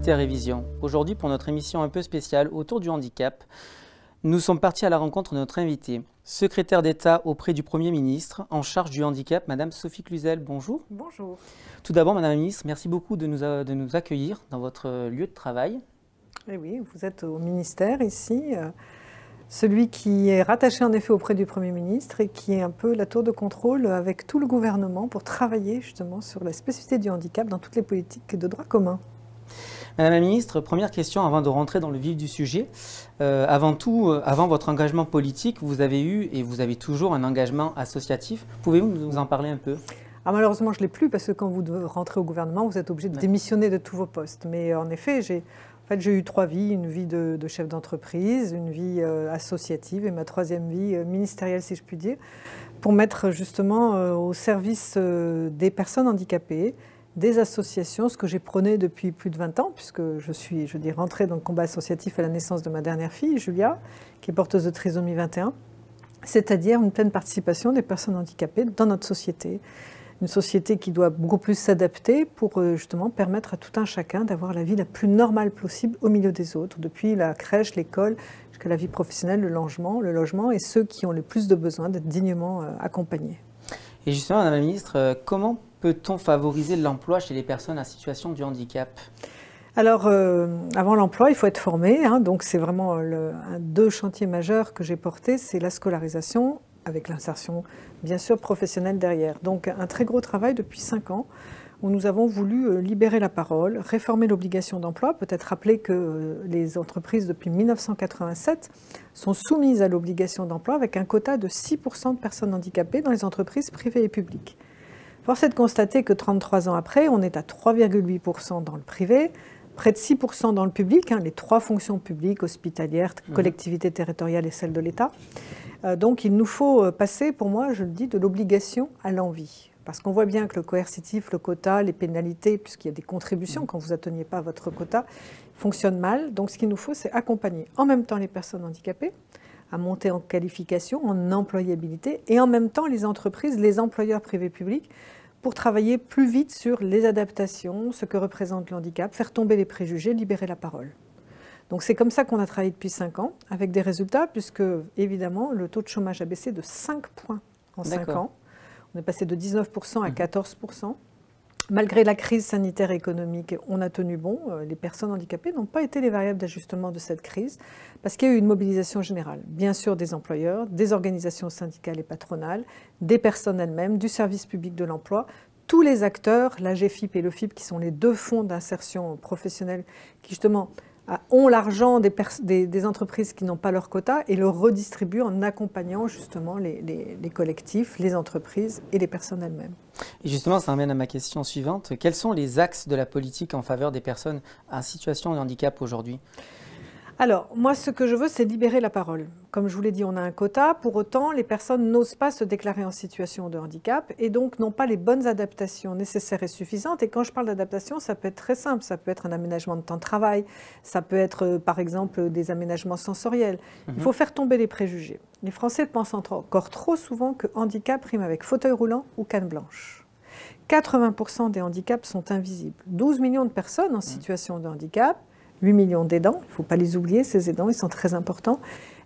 écoutez Révision. Aujourd'hui, pour notre émission un peu spéciale autour du handicap, nous sommes partis à la rencontre de notre invitée, secrétaire d'État auprès du Premier ministre en charge du handicap, Madame Sophie Cluzel. Bonjour. Bonjour. Tout d'abord, Madame la Ministre, merci beaucoup de nous accueillir dans votre lieu de travail. Eh oui, vous êtes au ministère ici, celui qui est rattaché en effet auprès du Premier ministre et qui est un peu la tour de contrôle avec tout le gouvernement pour travailler justement sur la spécificité du handicap dans toutes les politiques de droit commun. Madame la Ministre, première question avant de rentrer dans le vif du sujet. Avant tout, avant votre engagement politique, vous avez eu et vous avez toujours un engagement associatif. Pouvez-vous nous en parler un peu ? Ah, malheureusement, je ne l'ai plus parce que quand vous rentrez au gouvernement, vous êtes obligé de démissionner de tous vos postes. Mais en effet, j'ai eu 3 vies, une vie de chef d'entreprise, une vie associative et ma 3e vie ministérielle, si je puis dire, pour mettre justement au service des personnes handicapées, des associations, ce que j'ai prôné depuis plus de 20 ans, puisque je suis, rentrée dans le combat associatif à la naissance de ma dernière fille, Julia, qui est porteuse de trisomie 21, c'est-à-dire une pleine participation des personnes handicapées dans notre société. Une société qui doit beaucoup plus s'adapter pour justement permettre à tout un chacun d'avoir la vie la plus normale possible au milieu des autres, depuis la crèche, l'école, jusqu'à la vie professionnelle, le logement et ceux qui ont le plus de besoin d'être dignement accompagnés. Et justement, Madame la Ministre, comment peut-on favoriser l'emploi chez les personnes en situation de handicap ? Alors, avant l'emploi, il faut être formé. Donc, c'est vraiment un 2 chantiers majeurs que j'ai portés, c'est la scolarisation avec l'insertion, bien sûr, professionnelle derrière. Donc, un très gros travail depuis 5 ans où nous avons voulu libérer la parole, réformer l'obligation d'emploi. Peut-être rappeler que les entreprises, depuis 1987, sont soumises à l'obligation d'emploi avec un quota de 6% de personnes handicapées dans les entreprises privées et publiques. Force est de constater que 33 ans après, on est à 3,8% dans le privé, près de 6% dans le public, les 3 fonctions publiques, hospitalières, collectivités territoriales et celles de l'État. Donc il nous faut passer, pour moi, je le dis, de l'obligation à l'envie. Parce qu'on voit bien que le coercitif, le quota, les pénalités, puisqu'il y a des contributions quand vous n'atteignez pas votre quota, fonctionnent mal. Donc ce qu'il nous faut, c'est accompagner en même temps les personnes handicapées à monter en qualification, en employabilité, et en même temps les entreprises, les employeurs privés publics, pour travailler plus vite sur les adaptations, ce que représente le handicap, faire tomber les préjugés, libérer la parole. Donc c'est comme ça qu'on a travaillé depuis 5 ans, avec des résultats, puisque évidemment le taux de chômage a baissé de 5 points en 5 ans. On est passé de 19% à 14%. Malgré la crise sanitaire et économique, on a tenu bon. Les personnes handicapées n'ont pas été les variables d'ajustement de cette crise, parce qu'il y a eu une mobilisation générale, bien sûr des employeurs, des organisations syndicales et patronales, des personnes elles-mêmes, du service public de l'emploi, tous les acteurs, la GFIP et le FIP, qui sont les 2 fonds d'insertion professionnelle, qui justement ont l'argent des entreprises qui n'ont pas leur quota et le redistribuent en accompagnant justement les collectifs, les entreprises et les personnes elles-mêmes. Et justement, ça amène à ma question suivante. Quels sont les axes de la politique en faveur des personnes en situation de handicap aujourd'hui ? Alors, moi, ce que je veux, c'est libérer la parole. Comme je vous l'ai dit, on a un quota. Pour autant, les personnes n'osent pas se déclarer en situation de handicap et donc n'ont pas les bonnes adaptations nécessaires et suffisantes. Et quand je parle d'adaptation, ça peut être très simple. Ça peut être un aménagement de temps de travail. Ça peut être, par exemple, des aménagements sensoriels. Il faut faire tomber les préjugés. Les Français pensent encore trop souvent que handicap rime avec fauteuil roulant ou canne blanche. 80% des handicaps sont invisibles. 12 millions de personnes en situation de handicap, 8 millions d'aidants, il ne faut pas les oublier, ces aidants, ils sont très importants.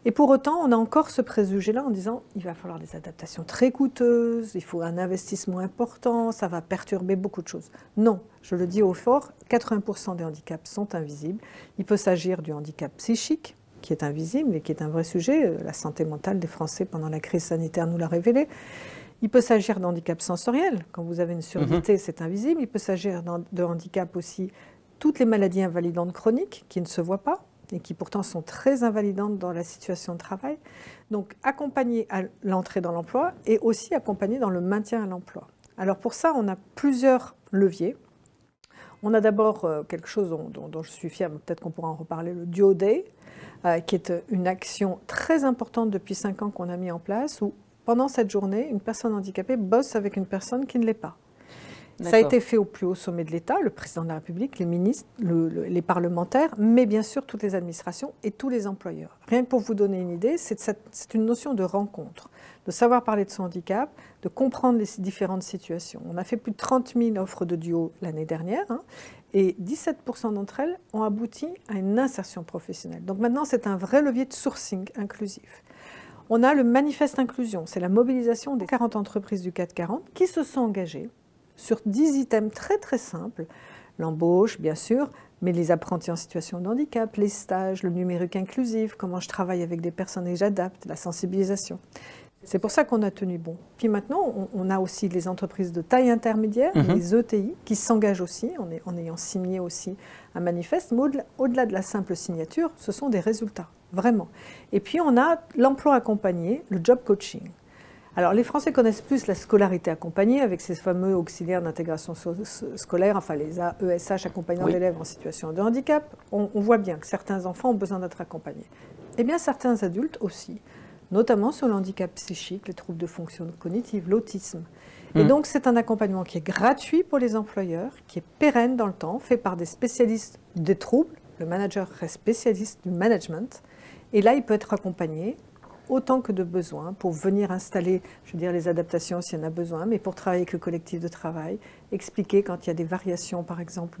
Et pour autant, on a encore ce préjugé-là en disant il va falloir des adaptations très coûteuses, il faut un investissement important, ça va perturber beaucoup de choses. Non, je le dis haut fort, 80% des handicaps sont invisibles. Il peut s'agir du handicap psychique, qui est invisible et qui est un vrai sujet. La santé mentale des Français pendant la crise sanitaire nous l'a révélé. Il peut s'agir de handicap sensoriel. Quand vous avez une surdité, c'est invisible. Il peut s'agir de handicap aussi, toutes les maladies invalidantes chroniques qui ne se voient pas et qui pourtant sont très invalidantes dans la situation de travail. Donc accompagner à l'entrée dans l'emploi et aussi accompagner dans le maintien à l'emploi. Alors pour ça, on a plusieurs leviers. On a d'abord quelque chose dont je suis fière, peut-être qu'on pourra en reparler, le Duo Day, qui est une action très importante depuis 5 ans qu'on a mis en place, où pendant cette journée, une personne handicapée bosse avec une personne qui ne l'est pas. Ça a été fait au plus haut sommet de l'État, le président de la République, les ministres, les parlementaires, mais bien sûr toutes les administrations et tous les employeurs. Rien que pour vous donner une idée, c'est une notion de rencontre, de savoir parler de son handicap, de comprendre les différentes situations. On a fait plus de 30 000 offres de duo l'année dernière, et 17% d'entre elles ont abouti à une insertion professionnelle. Donc maintenant, c'est un vrai levier de sourcing inclusif. On a le manifeste inclusion, c'est la mobilisation des 40 entreprises du CAC 40 qui se sont engagées sur 10 items très très simples, l'embauche bien sûr, mais les apprentis en situation de handicap, les stages, le numérique inclusif, comment je travaille avec des personnes et j'adapte, la sensibilisation. C'est pour ça qu'on a tenu bon. Puis maintenant, on a aussi les entreprises de taille intermédiaire, les ETI, qui s'engagent aussi, en ayant signé aussi un manifeste, mais au-delà de la simple signature, ce sont des résultats, vraiment. Et puis on a l'emploi accompagné, le job coaching. Alors, les Français connaissent plus la scolarité accompagnée avec ces fameux auxiliaires d'intégration scolaire, enfin les AESH, accompagnants d'élèves en situation de handicap. On voit bien que certains enfants ont besoin d'être accompagnés. Eh bien, certains adultes aussi, notamment sur le handicap psychique, les troubles de fonction cognitive, l'autisme. Et donc, c'est un accompagnement qui est gratuit pour les employeurs, qui est pérenne dans le temps, fait par des spécialistes des troubles. Le manager reste spécialiste du management. Et là, il peut être accompagné autant que de besoin pour venir installer, je veux dire, les adaptations s'il y en a besoin, mais pour travailler avec le collectif de travail, expliquer quand il y a des variations, par exemple,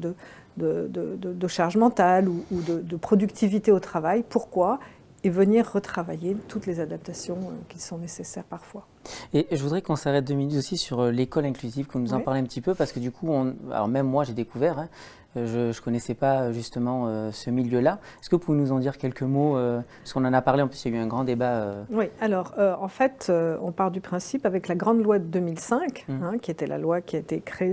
de charge mentale ou de productivité au travail, pourquoi, et venir retravailler toutes les adaptations qui sont nécessaires parfois. Et je voudrais qu'on s'arrête 2 minutes aussi sur l'école inclusive, qu'on nous en parle un petit peu, parce que du coup, alors même moi j'ai découvert, je ne connaissais pas justement ce milieu-là. Est-ce que vous pouvez nous en dire quelques mots, parce qu'on en a parlé, en plus il y a eu un grand débat. Oui, alors en fait, on part du principe avec la grande loi de 2005, qui était la loi qui a été créée,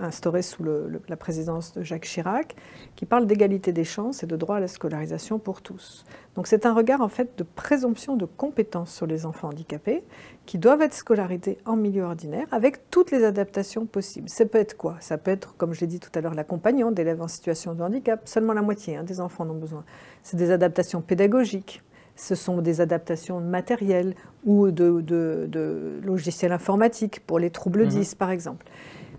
instaurée sous la présidence de Jacques Chirac, qui parle d'égalité des chances et de droit à la scolarisation pour tous. Donc c'est un regard en fait de présomption de compétences sur les enfants handicapés qui doivent être scolarisés en milieu ordinaire avec toutes les adaptations possibles. Ça peut être quoi? Ça peut être, comme je l'ai dit tout à l'heure, l'accompagnant d'élèves en situation de handicap. Seulement la moitié des enfants en ont besoin. C'est des adaptations pédagogiques. Ce sont des adaptations matérielles ou de logiciels informatiques pour les troubles 10, par exemple.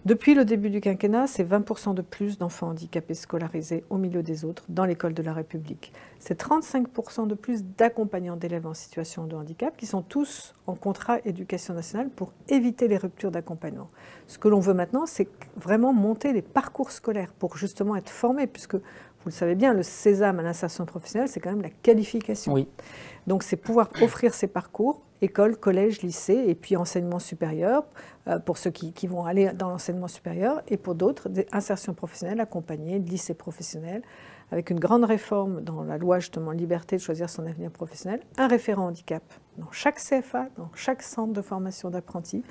Depuis le début du quinquennat, c'est 20% de plus d'enfants handicapés scolarisés au milieu des autres dans l'école de la République. C'est 35% de plus d'accompagnants d'élèves en situation de handicap qui sont tous en contrat éducation nationale pour éviter les ruptures d'accompagnement. Ce que l'on veut maintenant, c'est vraiment monter les parcours scolaires pour justement être formés, puisque vous le savez bien, le sésame à l'insertion professionnelle, c'est quand même la qualification. Oui. Donc c'est pouvoir offrir ces parcours, école, collège, lycée, et puis enseignement supérieur, pour ceux qui vont aller dans l'enseignement supérieur, et pour d'autres, des insertions professionnelles accompagnées, lycée professionnel, avec une grande réforme dans la loi justement liberté de choisir son avenir professionnel, un référent handicap dans chaque CFA, dans chaque centre de formation d'apprentis,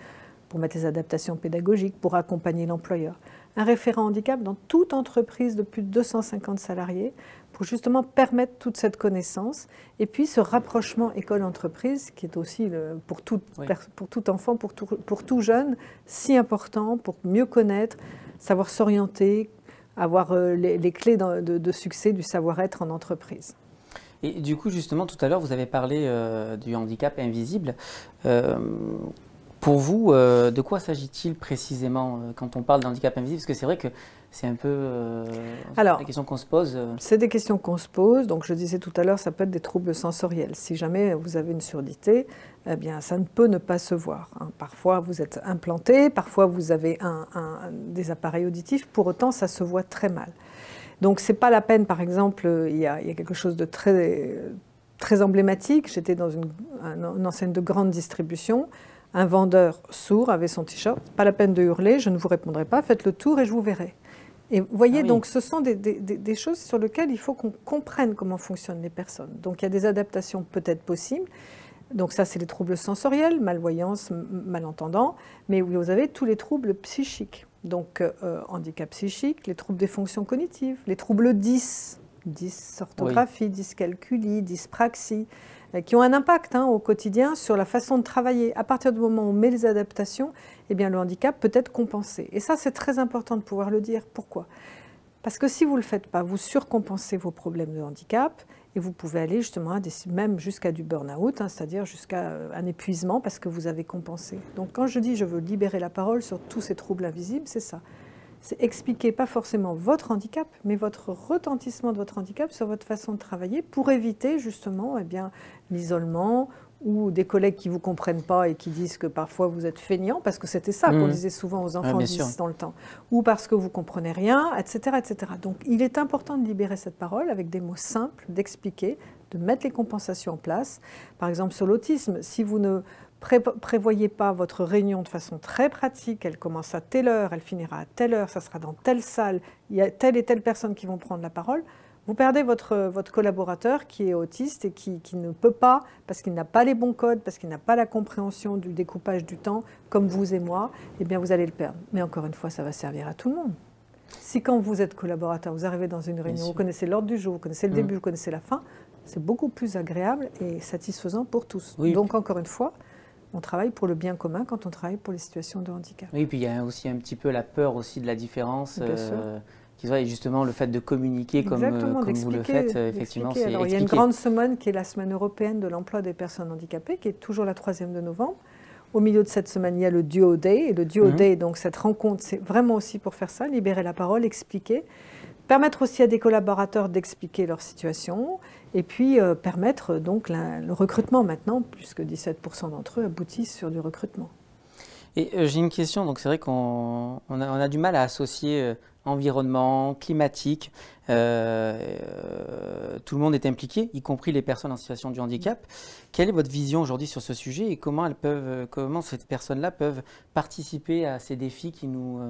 pour mettre les adaptations pédagogiques, pour accompagner l'employeur. Un référent handicap dans toute entreprise de plus de 250 salariés pour justement permettre toute cette connaissance et puis ce rapprochement école-entreprise qui est aussi pour tout enfant, pour tout jeune, si important pour mieux connaître, savoir s'orienter, avoir les clés de succès du savoir-être en entreprise. Et du coup, justement, tout à l'heure, vous avez parlé du handicap invisible. Pour vous, de quoi s'agit-il précisément quand on parle d'handicap invisible? Parce que c'est vrai que c'est un peu des questions qu'on se pose. C'est des questions qu'on se pose. Donc je disais tout à l'heure, ça peut être des troubles sensoriels. Si jamais vous avez une surdité, eh bien, ça ne peut ne pas se voir. Parfois, vous êtes implanté, parfois, vous avez des appareils auditifs. Pour autant, ça se voit très mal. Donc ce n'est pas la peine, par exemple, il y a quelque chose de très emblématique. J'étais dans une enseigne de grande distribution. Un vendeur sourd avait son t-shirt, pas la peine de hurler, je ne vous répondrai pas, faites le tour et je vous verrai. Et vous voyez, donc ce sont des choses sur lesquelles il faut qu'on comprenne comment fonctionnent les personnes. Donc il y a des adaptations peut-être possibles. Donc ça, c'est les troubles sensoriels, malvoyance, malentendant, mais vous avez tous les troubles psychiques. Donc handicap psychique, les troubles des fonctions cognitives, les troubles dysorthographie, dyscalculie, dyspraxie, qui ont un impact au quotidien sur la façon de travailler. À partir du moment où on met les adaptations, eh bien, le handicap peut être compensé. Et ça, c'est très important de pouvoir le dire. Pourquoi? Parce que si vous ne le faites pas, vous surcompensez vos problèmes de handicap et vous pouvez aller justement même jusqu'à du burn-out, hein, c'est-à-dire jusqu'à un épuisement parce que vous avez compensé. Donc quand je dis je veux libérer la parole sur tous ces troubles invisibles, c'est ça. C'est expliquer pas forcément votre handicap, mais votre retentissement de votre handicap sur votre façon de travailler pour éviter justement l'isolement ou des collègues qui ne vous comprennent pas et qui disent que parfois vous êtes feignant, parce que c'était ça qu'on disait souvent aux enfants dans le temps, ou parce que vous ne comprenez rien, etc., etc. Donc il est important de libérer cette parole avec des mots simples, d'expliquer, de mettre les compensations en place. Par exemple sur l'autisme, si vous ne prévoyez pas votre réunion de façon très pratique, elle commence à telle heure, elle finira à telle heure, ça sera dans telle salle, il y a telle et telle personne qui vont prendre la parole, vous perdez votre collaborateur qui est autiste et qui ne peut pas, parce qu'il n'a pas les bons codes, parce qu'il n'a pas la compréhension du découpage du temps, comme vous et moi, eh bien vous allez le perdre. Mais encore une fois, ça va servir à tout le monde. Si quand vous êtes collaborateur, vous arrivez dans une réunion, vous connaissez l'ordre du jour, vous connaissez le début, vous connaissez la fin, c'est beaucoup plus agréable et satisfaisant pour tous. Oui. Donc encore une fois, on travaille pour le bien commun quand on travaille pour les situations de handicap. Oui, puis il y a aussi un petit peu la peur aussi de la différence. Et justement, le fait de communiquer comme vous le faites, effectivement, c'est Alors, il y a une grande semaine qui est la semaine européenne de l'emploi des personnes handicapées, qui est toujours la 3e de novembre. Au milieu de cette semaine, il y a le Duo Day. Et le Duo Day, donc cette rencontre, c'est vraiment aussi pour faire ça, libérer la parole, expliquer, permettre aussi à des collaborateurs d'expliquer leur situation, et puis permettre donc le recrutement maintenant, puisque 17% d'entre eux aboutissent sur du recrutement. Et j'ai une question, donc c'est vrai qu'on a du mal à associer environnement, climatique, tout le monde est impliqué, y compris les personnes en situation de handicap. Quelle est votre vision aujourd'hui sur ce sujet et comment ces personnes-là peuvent participer à ces défis qui nous...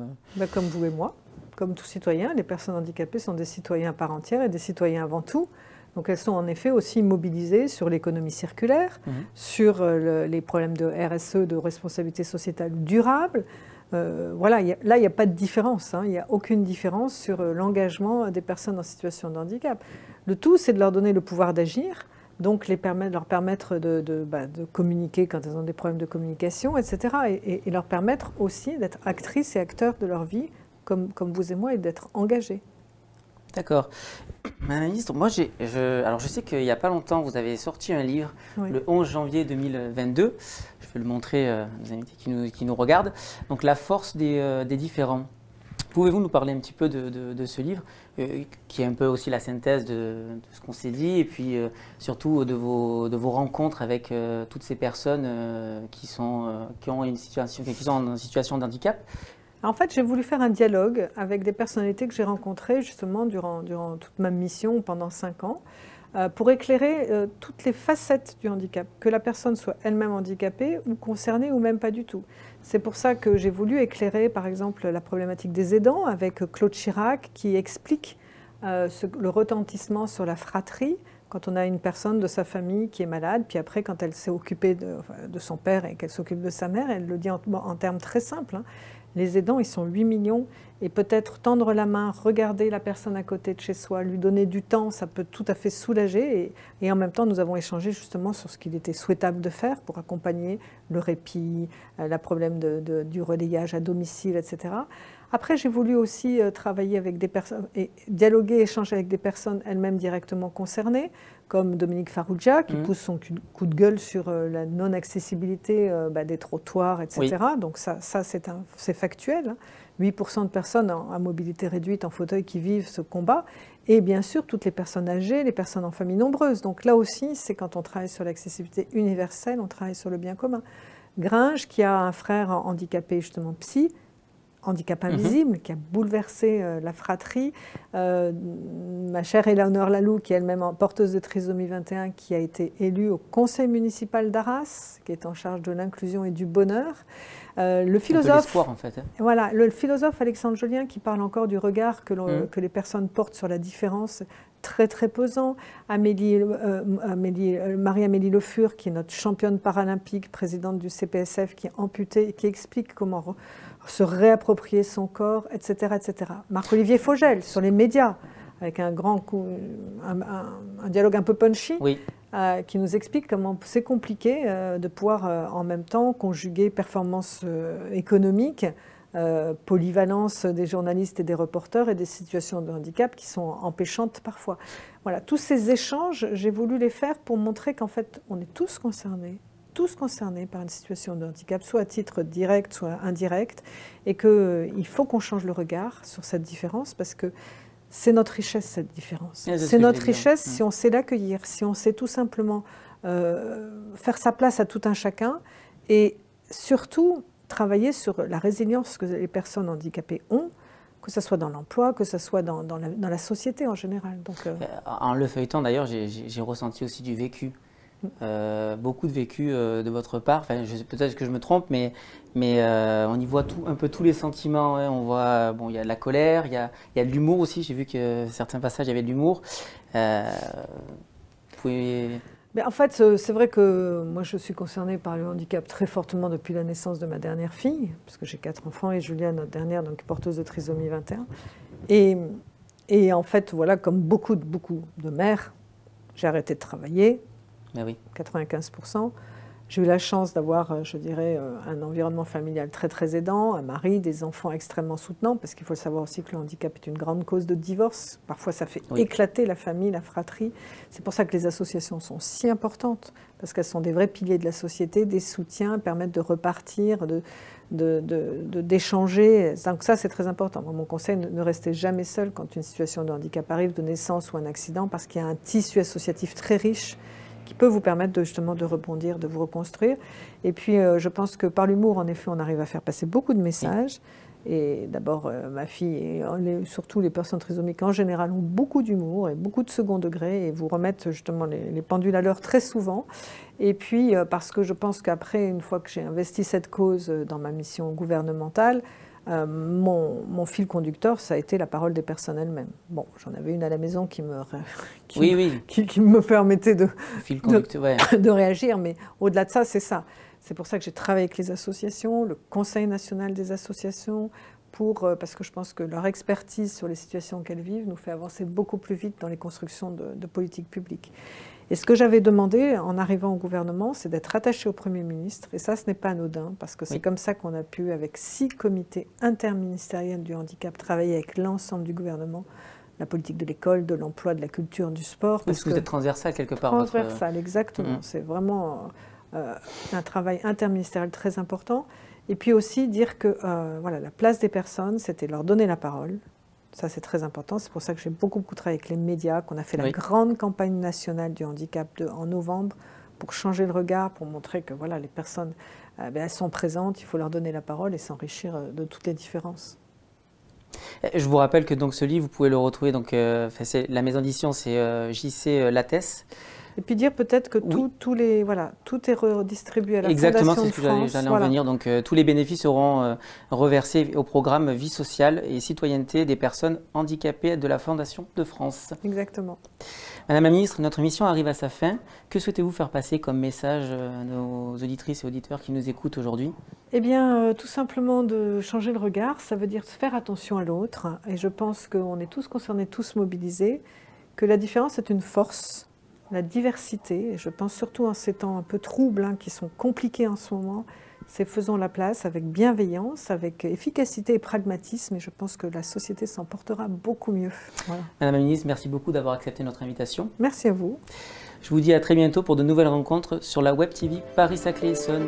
Comme vous et moi, comme tout citoyen, les personnes handicapées sont des citoyens à part entière et des citoyens avant tout. Donc elles sont en effet aussi mobilisées sur l'économie circulaire, sur les problèmes de RSE, de responsabilité sociétale durable. Là, il n'y a pas de différence, il n'y a aucune différence sur l'engagement des personnes en situation de handicap. Le tout, c'est de leur donner le pouvoir d'agir, donc leur permettre de communiquer quand elles ont des problèmes de communication, etc. Et leur permettre aussi d'être actrices et acteurs de leur vie, comme vous et moi, et d'être engagés. D'accord. Madame la ministre, moi, alors je sais qu'il n'y a pas longtemps, vous avez sorti un livre, le 11 janvier 2022. Je vais le montrer aux invités qui nous regardent. Donc, La force des différents. Pouvez-vous nous parler un petit peu de ce livre, qui est un peu aussi la synthèse de ce qu'on s'est dit, et puis surtout de vos rencontres avec toutes ces personnes qui sont en situation de handicap? En fait, j'ai voulu faire un dialogue avec des personnalités que j'ai rencontrées justement durant toute ma mission pendant 5 ans pour éclairer toutes les facettes du handicap, que la personne soit elle-même handicapée ou concernée ou même pas du tout. C'est pour ça que j'ai voulu éclairer par exemple la problématique des aidants avec Claude Chirac qui explique le retentissement sur la fratrie quand on a une personne de sa famille qui est malade, puis après quand elle s'est occupée de son père et qu'elle s'occupe de sa mère, elle le dit en termes très simples. Les aidants, ils sont 8 millions et peut-être tendre la main, regarder la personne à côté de chez soi, lui donner du temps, ça peut tout à fait soulager. Et en même temps, nous avons échangé justement sur ce qu'il était souhaitable de faire pour accompagner le répit, le problème du relayage à domicile, etc. Après, j'ai voulu aussi travailler avec des personnes, et dialoguer, échanger avec des personnes elles-mêmes directement concernées, comme Dominique Farrugia, qui pousse son coup de gueule sur la non-accessibilité des trottoirs, etc. Oui. Donc ça c'est factuel. 8% de personnes à mobilité réduite en fauteuil qui vivent ce combat. Et bien sûr, toutes les personnes âgées, les personnes en famille nombreuse. Donc là aussi, c'est quand on travaille sur l'accessibilité universelle, on travaille sur le bien commun. Gringe, qui a un frère handicapé, justement psy, handicap invisible, qui a bouleversé la fratrie. Ma chère Éléonore Laloux, qui est elle-même porteuse de trisomie 21, qui a été élue au conseil municipal d'Arras, qui est en charge de l'inclusion et du bonheur. Le philosophe, en fait, hein. Voilà, le philosophe Alexandre Jolien, qui parle encore du regard que les personnes portent sur la différence, très très pesant. Marie-Amélie Le Fur, qui est notre championne paralympique, présidente du CPSF, qui est amputée, qui explique comment se réapproprier son corps, etc. etc. Marc-Olivier Fogel, sur les médias, avec un dialogue un peu punchy, qui nous explique comment c'est compliqué de pouvoir en même temps conjuguer performance économique polyvalence des journalistes et des reporters et des situations de handicap qui sont empêchantes parfois. Voilà, tous ces échanges, j'ai voulu les faire pour montrer qu'en fait, on est tous concernés par une situation de handicap, soit à titre direct, soit indirect, et qu'il faut qu'on change le regard sur cette différence parce que c'est notre richesse, cette différence. C'est notre richesse si on sait l'accueillir, si on sait tout simplement faire sa place à tout un chacun et surtout travailler sur la résilience que les personnes handicapées ont, que ce soit dans l'emploi, que ce soit dans la société en général. Donc, en le feuilletant, d'ailleurs, j'ai ressenti aussi du vécu. Beaucoup de vécu de votre part. Enfin, peut-être que je me trompe, mais on y voit un peu tous les sentiments. Hein. On voit, bon, il y a de la colère, il y a de l'humour aussi. J'ai vu que certains passages, il y avait de l'humour. Vous pouvez... En fait, c'est vrai que moi, je suis concernée par le handicap très fortement depuis la naissance de ma dernière fille, parce que j'ai 4 enfants et Julia, notre dernière, donc porteuse de trisomie 21. Et en fait, voilà, comme beaucoup de mères, j'ai arrêté de travailler. Ben oui. 95%. J'ai eu la chance d'avoir, je dirais, un environnement familial très aidant, un mari, des enfants extrêmement soutenants, parce qu'il faut savoir aussi que le handicap est une grande cause de divorce. Parfois, ça fait éclater la famille, la fratrie. C'est pour ça que les associations sont si importantes, parce qu'elles sont des vrais piliers de la société, des soutiens, permettent de repartir, d'échanger. Donc ça, c'est très important. Moi, mon conseil, ne restez jamais seul quand une situation de handicap arrive, de naissance ou un accident, parce qu'il y a un tissu associatif très riche qui peut vous permettre justement de rebondir, de vous reconstruire. Et puis, je pense que par l'humour, en effet, on arrive à faire passer beaucoup de messages. Et d'abord, ma fille, et surtout les personnes trisomiques en général, ont beaucoup d'humour et beaucoup de second degré et vous remettent justement les pendules à l'heure très souvent. Et puis, parce que je pense qu'après, une fois que j'ai investi cette cause dans ma mission gouvernementale, mon fil conducteur, ça a été la parole des personnes elles-mêmes. Bon, j'en avais une à la maison qui me permettait de réagir, mais au-delà de ça, c'est ça. C'est pour ça que j'ai travaillé avec les associations, le Conseil national des associations, parce que je pense que leur expertise sur les situations qu'elles vivent nous fait avancer beaucoup plus vite dans les constructions de politiques publiques. Et ce que j'avais demandé en arrivant au gouvernement, c'est d'être attaché au Premier ministre. Et ça, ce n'est pas anodin, parce que c'est comme ça qu'on a pu, avec 6 comités interministériels du handicap, travailler avec l'ensemble du gouvernement, la politique de l'école, de l'emploi, de la culture, du sport. Parce que vous êtes transversal quelque part. Transversal, exactement. C'est vraiment un travail interministériel très important. Et puis aussi dire que voilà, la place des personnes, c'était leur donner la parole. Ça, c'est très important. C'est pour ça que j'ai beaucoup travaillé avec les médias, qu'on a fait la grande campagne nationale du handicap en novembre pour changer le regard, pour montrer que voilà, les personnes, elles sont présentes, il faut leur donner la parole et s'enrichir de toutes les différences. Je vous rappelle que donc, ce livre, vous pouvez le retrouver, donc, la maison d'édition, c'est JC Lattès. Et puis dire peut-être que tout est redistribué à la Exactement, Fondation de France. Exactement, c'est ce que j'allais en venir. Donc tous les bénéfices seront reversés au programme Vie sociale et citoyenneté des personnes handicapées de la Fondation de France. Exactement. Madame la ministre, notre émission arrive à sa fin. Que souhaitez-vous faire passer comme message à nos auditrices et auditeurs qui nous écoutent aujourd'hui? Eh bien, tout simplement de changer le regard. Ça veut dire faire attention à l'autre. Et je pense qu'on est tous concernés, tous mobilisés, que la différence est une force. La diversité, et je pense surtout en ces temps un peu troubles, qui sont compliqués en ce moment, c'est faisons la place avec bienveillance, avec efficacité et pragmatisme, et je pense que la société s'en portera beaucoup mieux. Voilà. Madame la ministre, merci beaucoup d'avoir accepté notre invitation. Merci à vous. Je vous dis à très bientôt pour de nouvelles rencontres sur la Web TV Paris-Saclay-Essonne.